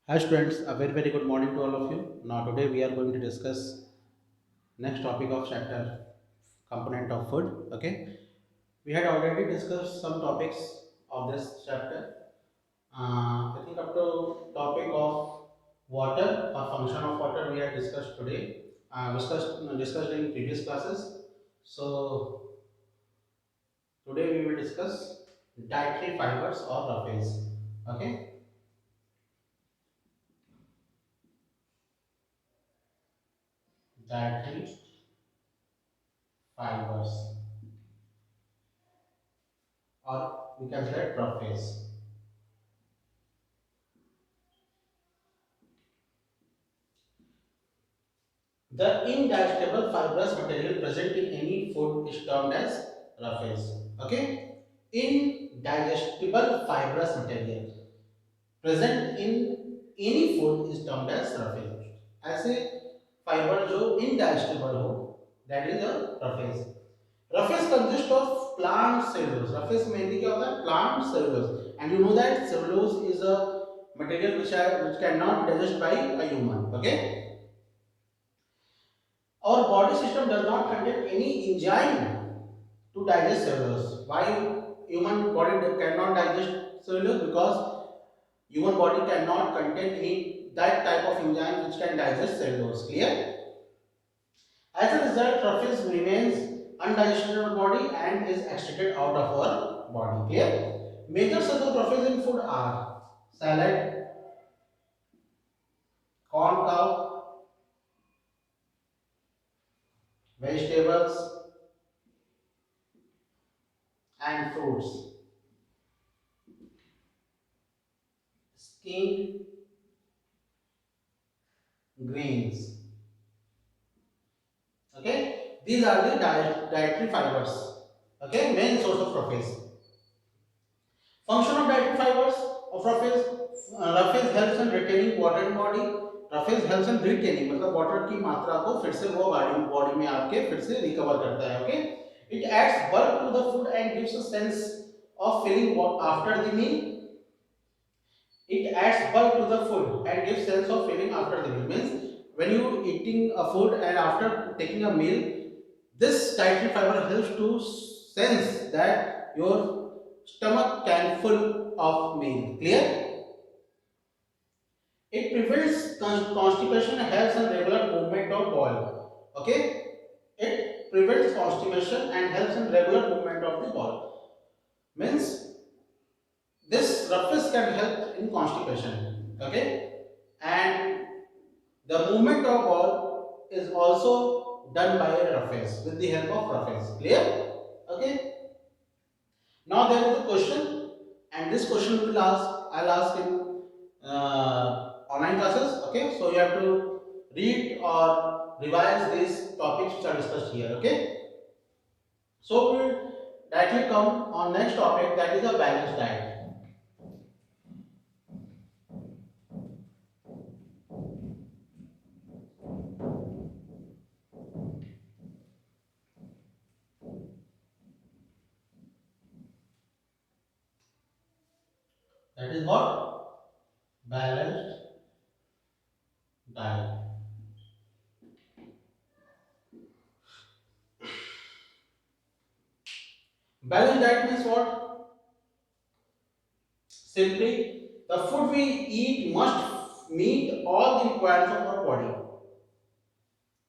Hi students, a very good morning to all of you. Now today we are going to discuss next topic of chapter component of food. Okay, we had already discussed some topics of this chapter. I think up to topic of water or function of water we had discussed today. Discussed in previous classes. So today we will discuss dietary fibers or roughage. Okay, dietary fibers or we can say roughage. The indigestible fibrous material present in any food is termed as roughage. Okay? Indigestible fibrous material present in any food is termed as roughage. ऐसे fibre जो indigestible हो that is a roughage. Roughage consists of plant cellulose. Roughage mainly क्या होता है? Plant cellulose. And you know that cellulose is a material which cannot digest by a human. Okay? Our body system does not contain any enzyme to digest cellulose. Why human body cannot digest cellulose? Because human body cannot contain any that type of enzyme which can digest cellulose. Clear? As a result, roughage remains undigested in our body and is excreted out of our body. Clear? Major sources of roughage in food are salad, corn cob, vegetables, and fruits. Skinned grains. Okay, these are the dietary fibers. Okay, main source of roughage. Function of dietary fibers of roughage. Roughage helps in retaining water in body. roughage helps in retaining मतलब water की मात्रा को फिर से वो body में आके फिर से रिकवर करता है. Okay, it adds bulk to the food and gives a sense of filling after the meal. It adds bulk to the food and gives sense of filling after the meal. Means when you eating a food and after taking a meal, this dietary fiber helps to sense that your stomach can full of meal. Clear? It prevents constipation and helps in regular movement of bowel. Okay? It prevents constipation and helps in regular movement of the bowel. Means this roughness can help in constipation. Okay? And the movement of ball is also done by a roughage with the help of roughage. Clear? Okay. Now there is a question, and this question will ask. I'll ask in online classes. Okay. So you have to read or revise these topics which are discussed here. Okay. So we'll directly come on next topic, that is a balanced diet. That is what balanced diet. Balanced diet means what? Simply, the food we eat must meet all the requirements of our body.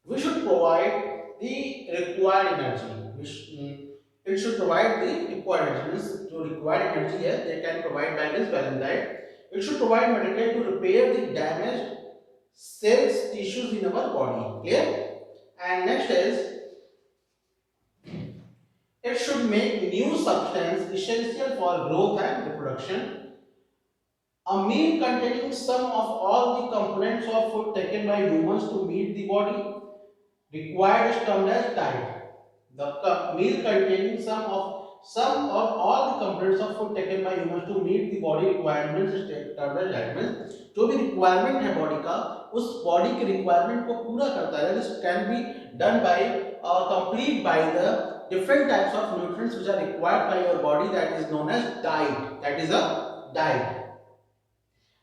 We should provide the required energy. It should provide the required energy. Means to required energy, yes, they can provide by this balanced diet. It should provide material to repair the damaged cells, tissues in our body. Clear? And next is it should make new substance essential for growth and reproduction. A meal containing some of all the components of food taken by humans to meet the body required is termed as diet. The meal containing some or all the components of food taken by humans to meet the body requirements is termed as diet. Means जो भी requirement है body का उस body के requirement को पूरा करता है. This can be done by or complete by the different types of nutrients which are required by your body, that is known as diet. That is a diet.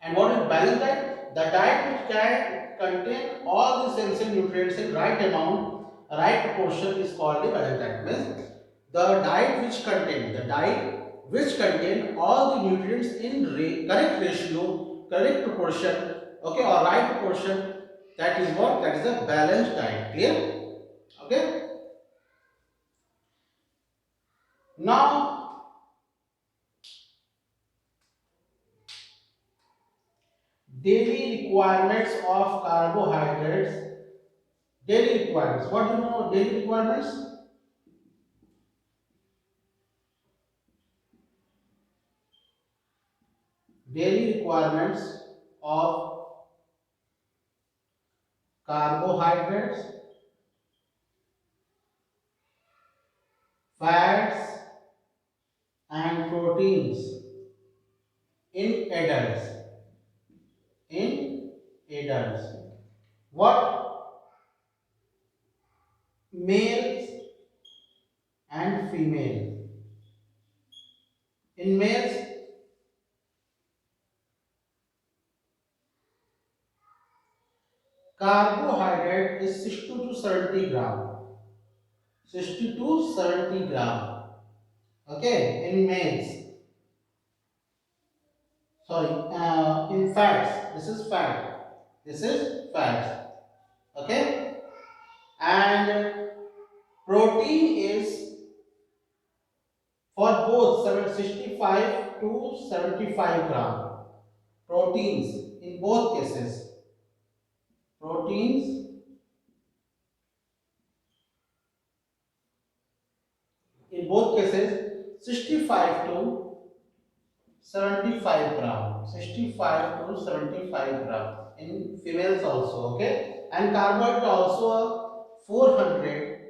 And what is balanced diet? the diet which can contain all the essential nutrients in right amount, right proportion is called the balanced diet. Means the diet which contain all the nutrients in correct ratio, correct proportion, okay, or right proportion, that is what? That is a balanced diet. Clear? Okay. Now, daily requirements of carbohydrates. Daily requirements. What do you know? Daily requirements. Daily requirements of carbohydrates, fats, and proteins in adults. In adults. What? Males and females. In males, carbohydrate is 60 to 70 gram. 60 to 70 gram. Okay, in males. Sorry, in fats. This is fat. This is fat. Okay, and protein is for both 65 to 75 gram. Proteins in both cases. Proteins in both cases 65 to 75 gram. 65 to 75 gram in females also. Okay, and carbohydrate also 400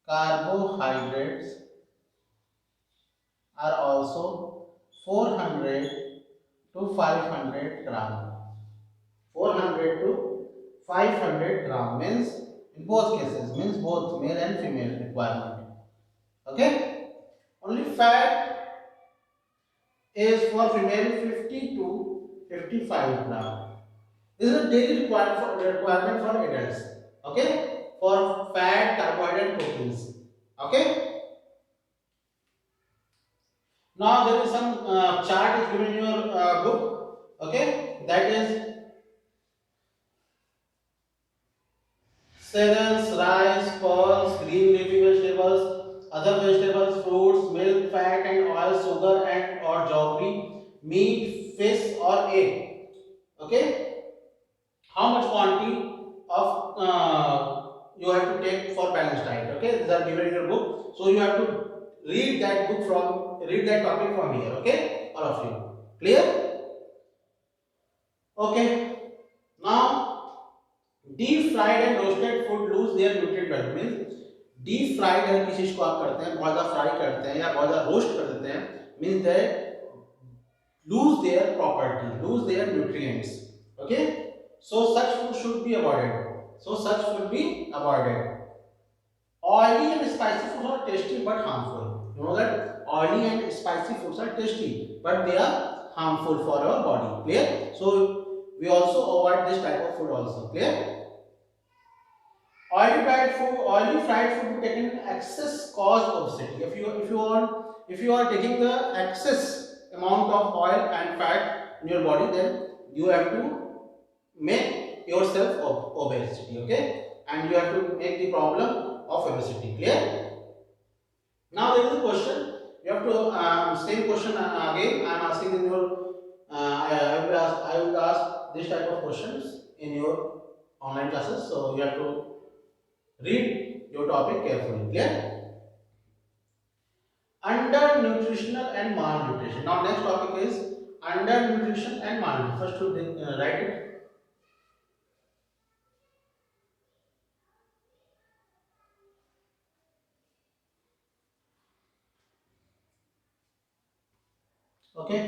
carbohydrates are also 400 to 500 gram. 400 to 500 gram means in both cases, means both male and female requirement. Okay, only fat is for female 50 to 55 gram. This is a daily requirement for adults. Okay, for fat, carbohydrate, proteins. Okay, now there is some chart is given in your book. Okay, that is cereals, rice, pearls, green leafy vegetables, other vegetables, fruits, milk, fat and oil, sugar and or jaggery, meat, fish or egg. Okay, how much quantity of you have to take for balanced diet? Okay, these are given in your book, so you have to read that topic from here. Okay, all of you clear? Okay, now deep fried and roasted food lose their nutrient value means deep fried अगर किसी चीज को आप करते हैं, बहुत ज्यादा fry करते हैं या बहुत ज्यादा रोस्ट कर देते हैं, means they lose their property, lose their nutrients. Okay, so such food should be avoided. So such should be avoided. Oily and spicy foods are tasty but harmful. You know that oily and spicy foods are tasty, but they are harmful for our body. Clear? So we also avoid this type of food also. Clear? Oily fried food taken in excess cause obesity. If you are taking the excess amount of oil and fat in your body, then you have to make yourself obesity. Okay, and you have to make the problem of obesity. Clear? Now there is a question. You have to same question again. I am asking in your. I will ask this type of questions in your online classes. So you have to read your topic carefully. Clear? Undernutritional and malnutrition. Now next topic is undernutrition and malnutrition. First to write it. Okay.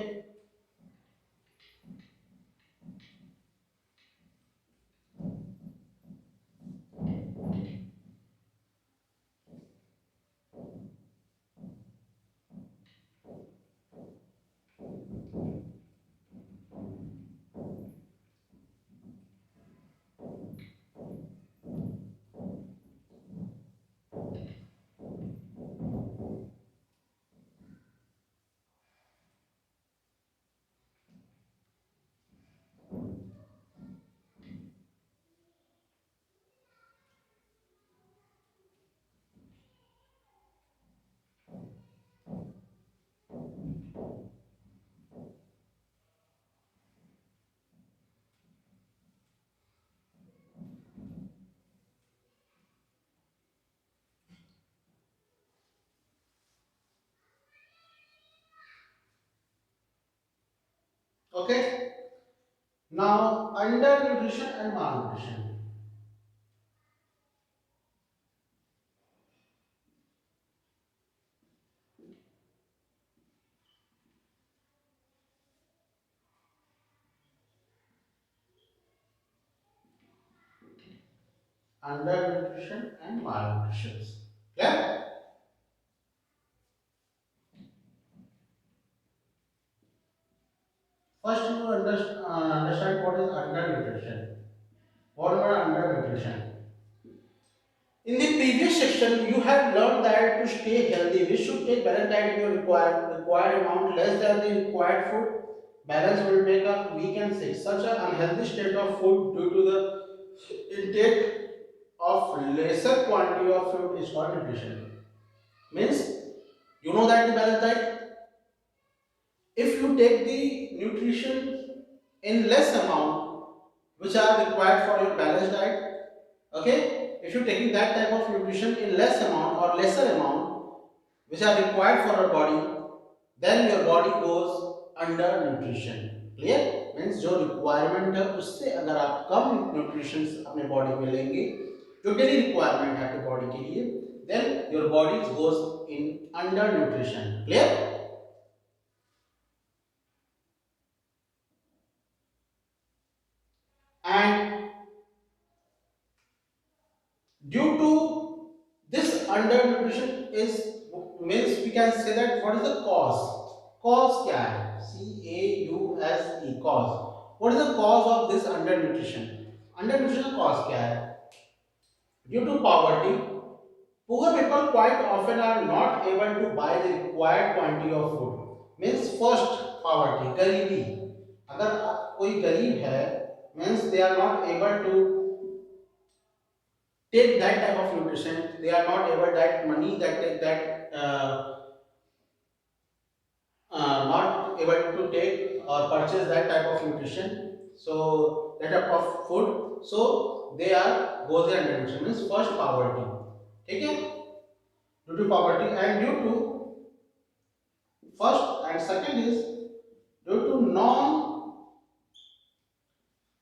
Okay. Now, undernutrition and malnutrition. Undernutrition and malnutrition. Yeah. First, you understand what is undernutrition. What about undernutrition? In the previous section, you have learned that to stay healthy, we should take balanced diet in your required amount less than the required food. Balance will make us weak and sick. Such an unhealthy state of food due to the intake of lesser quantity of food is called nutrition. Means you know that the balanced diet, if you take the nutrition in less amount which are required for your balanced diet, okay, if you're taking that type of nutrition in less amount or lesser amount which are required for our body, then your body goes under nutrition. Clear? Means जो requirement है उससे अगर आप कम nutrition अपने body में लेंगे, जो daily requirement है आपके body के लिए, then your body goes in under nutrition. Clear? And due to this undernutrition is, means we can say that what is the cause? Cause क्या है? CAUSE, cause. What is the cause of this undernutrition? Undernutrition cause क्या है? Due to poverty, poor people quite often are not able to buy the required quantity of food. Means first poverty, गरीबी. अगर कोई गरीब है, means they are not able to take that type of nutrition. They are not able that money not able to take or purchase that type of nutrition. So that type of food. So they are goes under nutrition. Means first poverty. Okay? Due to poverty and due to first and second is due to non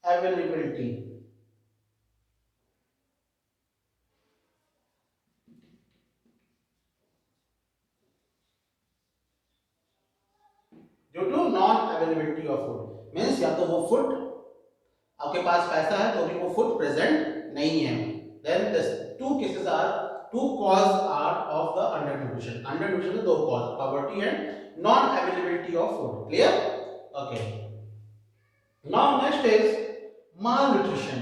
availability. Due to non availability of food. Means या तो वो food आपके पास पैसा है तो भी वो food present नहीं है. Then the two cases are, two cause are of the under nutrition. Under nutrition के दो cause, poverty and non availability of food. Clear? Okay. Now next is malnutrition.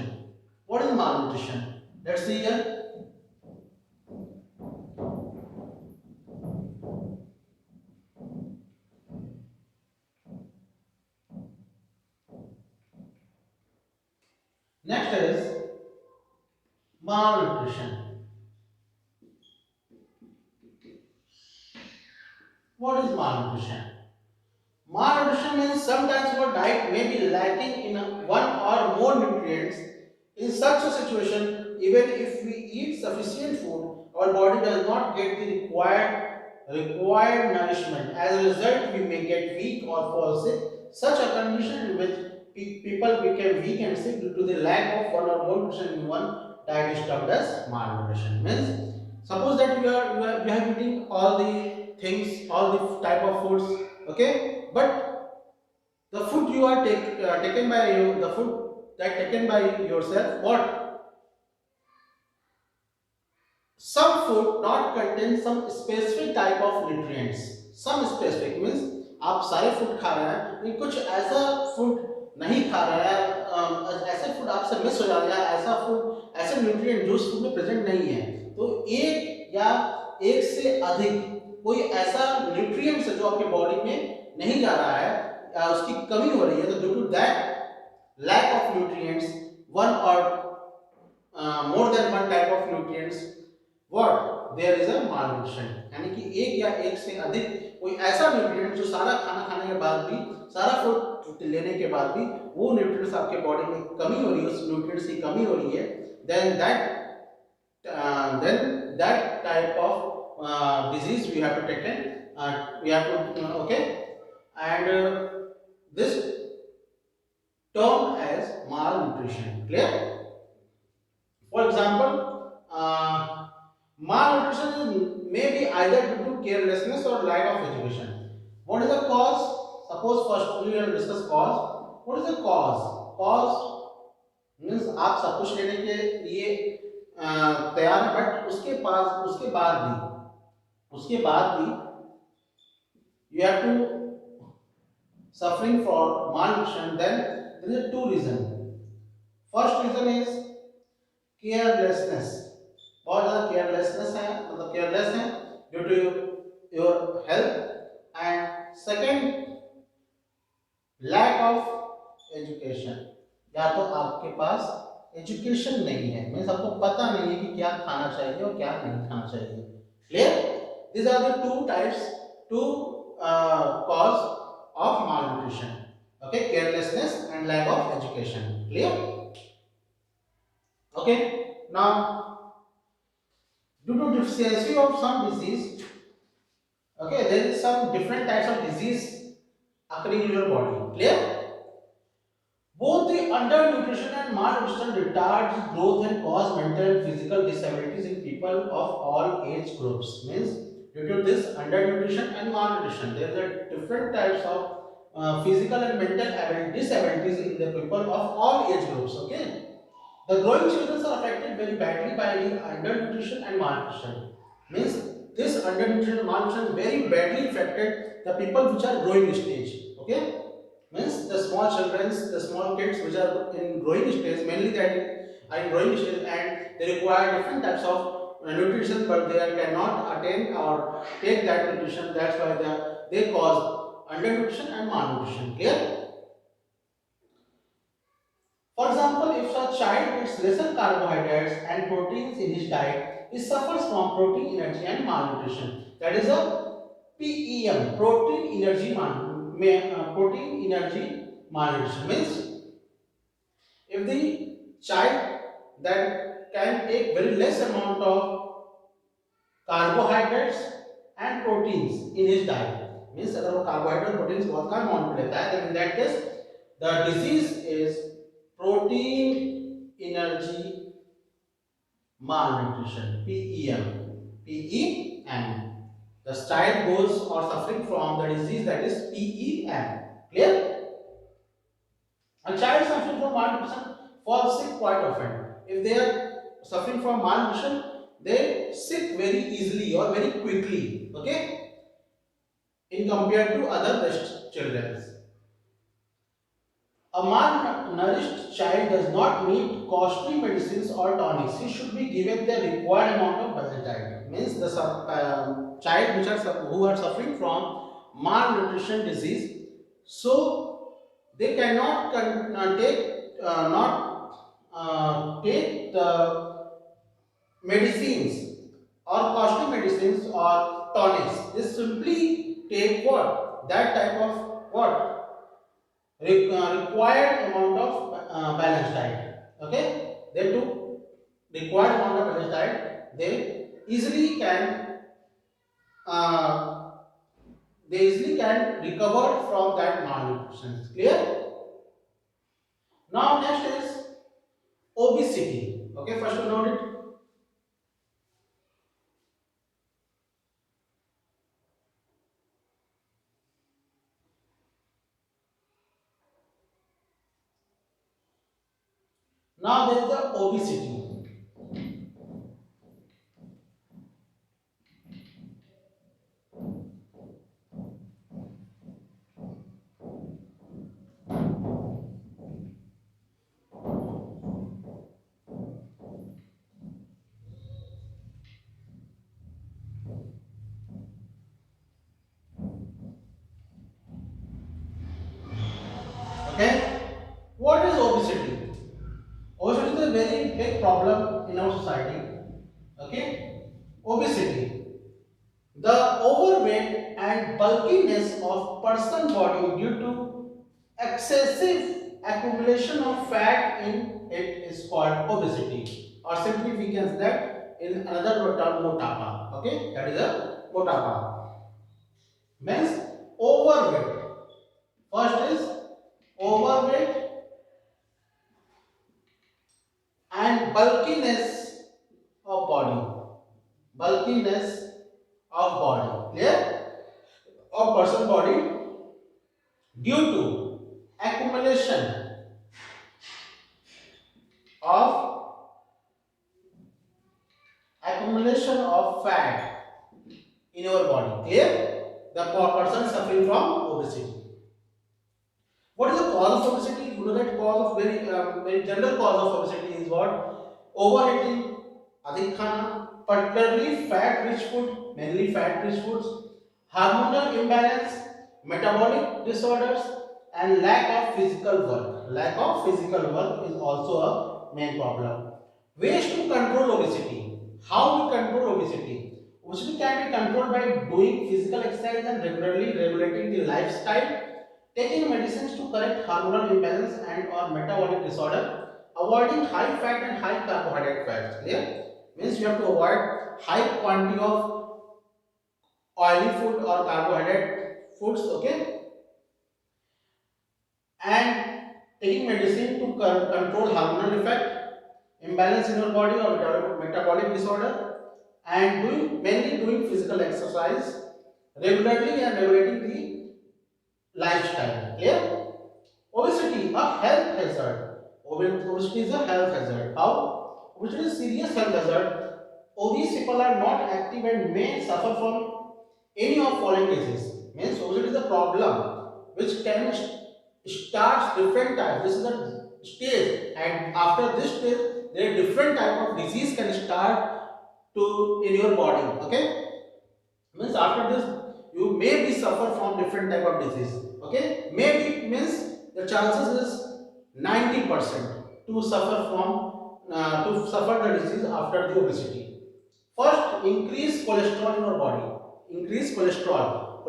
What is malnutrition? Let's see here. Next is malnutrition. What is malnutrition? Malnutrition means sometimes our diet may be lacking in one or more nutrients. In such a situation, even if we eat sufficient food, our body does not get the required nourishment. As a result, we may get weak or fall sick. Such a condition in which people become weak and sick due to the lack of one or more nutrition in one diet is termed as malnutrition. Means suppose that you are eating all the things, all the type of foods, okay, but the food you are taken by you, the food that taken by yourself, what, some food not contain some specific type of nutrients. Some specific means आप सारे food खा रहे हैं लेकिन कुछ ऐसा food नहीं खा रहे हैं, ऐसे फूड आपसे मिस हो जा रहे हैं, ऐसा फूड, ऐसे न्यूट्रिएंट जो उस फूड में प्रेजेंट नहीं है. तो एक या एक से अधिक कोई ऐसा न्यूट्रिएंट्स है जो आपके बॉडी में नहीं जा रहा है या उसकी कमी हो रही है, तो due to that lack of nutrients, one or more than one type of nutrients, what there is a malnutrition. यानी कि एक या एक से अधिक कोई ऐसा न्यूट्रिएंट जो सारा खाना खाने के बाद भी, सारा फूड लेने के बाद भी वो न्यूट्रिएंट्स आपके बॉडी में कमी हो रही है, उस न्यूट्रिएंट्स की कमी हो रही है, then that type of disease we have to okay, and this termed as malnutrition. Clear? For example, malnutrition may be either due to carelessness or lack of education. What is the cause? Suppose first we will discuss cause. What is the cause? Cause means आप सब कुछ लेने के लिए तैयार है, but उसके बाद भी you have to suffering for malnutrition. Then there is two reason. First reason is carelessness. बहुत ज़्यादा केयरलेसनेस है, मतलब केयरलेस है due to your health. And second, lack of education. या तो आपके पास एजुकेशन नहीं है, मीन्स आपको पता नहीं है कि क्या खाना चाहिए और क्या नहीं खाना चाहिए. Clear? These are the two types, two cause of malnutrition. Okay, carelessness and lack of education. Clear? Okay. Now, due to deficiency of some disease, okay, there is some different types of disease occurring in your body. Clear? Both the undernutrition and malnutrition retards growth and cause mental and physical disabilities in people of all age groups. Means due to this undernutrition and malnutrition, there are different types of physical and mental disabilities in the people of all age groups. Okay. The growing children are affected very badly by the undernutrition and malnutrition. Means this undernutrition and malnutrition very badly affected the people which are growing stage. Okay, means the small children, the small kids which are in growing stage, mainly that are in growing stage, and they require different types of nutrition, but they cannot attain or take that nutrition. That's why they cause undernutrition and malnutrition. Clear? For example, if a child eats lesser carbohydrates and proteins in his diet, he suffers from protein energy and malnutrition. That is a PEM, protein energy malnutrition. Means if the child that can take very less amount of carbohydrates and proteins in his diet, means अगर वो carbohydrate proteins बहुत कम amount में लेता है, then in that case the disease is protein energy malnutrition, PEM. The child goes or suffering from the disease that is PEM. Clear? A child suffering from malnutrition falls sick quite often. If they are suffering from malnutrition, they sick very easily or very quickly. Okay? In compared to other best children. A malnourished child does not need costly medicines or tonics. He should be given the required amount of balanced diet. Means the child who are suffering from malnutrition disease, so they cannot take the medicines or costly medicines or tonics. They simply take what? That type of what? Required amount of balanced diet. Okay, they took required amount of balanced diet. Uh, they easily can recover from that malnutrition. Clear? Now next is obesity. Okay, first we note it. Now there is the obesity. Okay, what is obesity? Obesity is a very big problem in our society. Okay, obesity, the overweight and bulkiness of person body due to excessive accumulation of fat in it is called obesity, or simply we can say that in another term motapa. Okay, that is a motapa. Means overweight. First is overweight a person body due to accumulation of fat in your body. Clear? The person suffering from obesity. What is the cause of obesity? You know that cause of very general cause of obesity is what? Overeating, adhik khana, particularly fat-rich food, mainly fat-rich foods, hormonal imbalance, metabolic disorders, and lack of physical work. Lack of physical work is also a main problem. Ways to control obesity. How we control obesity? Obesity can be controlled by doing physical exercise and regularly regulating the lifestyle, taking medicines to correct hormonal imbalance and or metabolic disorder, avoiding high fat and high carbohydrate fats. Clear? Means you have to avoid high quantity of oily food or carbohydrate foods, okay? And taking medicine to control hormonal effect, imbalance in your body or metabolic disorder, and mainly doing physical exercise regularly and regulating the lifestyle. Clear? Obesity, a health hazard. Obesity is a health hazard. How? Obesity is a serious health hazard. Obese people are not active and may suffer from any of following diseases. Means obesity is a problem which can start different types. This is a stage, and after this stage, there are different type of disease can start to in your body. Okay, means after this you may be suffer from different type of disease. Okay, maybe means the chances is 90% to suffer from to suffer the disease after the obesity. First, increase cholesterol in your body. Increase cholesterol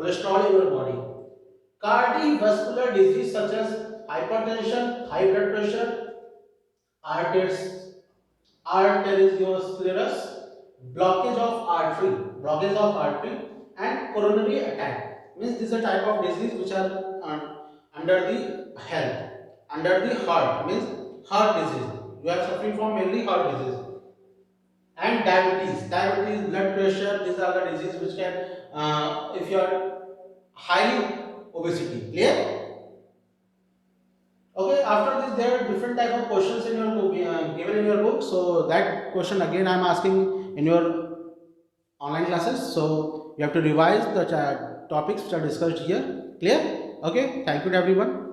in your body. Cardiovascular disease such as hypertension, high blood pressure, arteries, arteriosclerosis, blockage of artery, and coronary attack. Means this is a type of disease which are under the health, under the heart. Means heart disease. You are suffering from mainly heart disease and diabetes, blood pressure. These are the diseases which can, if you are highly obesity. Clear? Okay, after this there are different type of questions in your book, given in your book. So that question again I am asking in your online classes. So you have to revise the topics which are discussed here. Clear? Okay, thank you to everyone.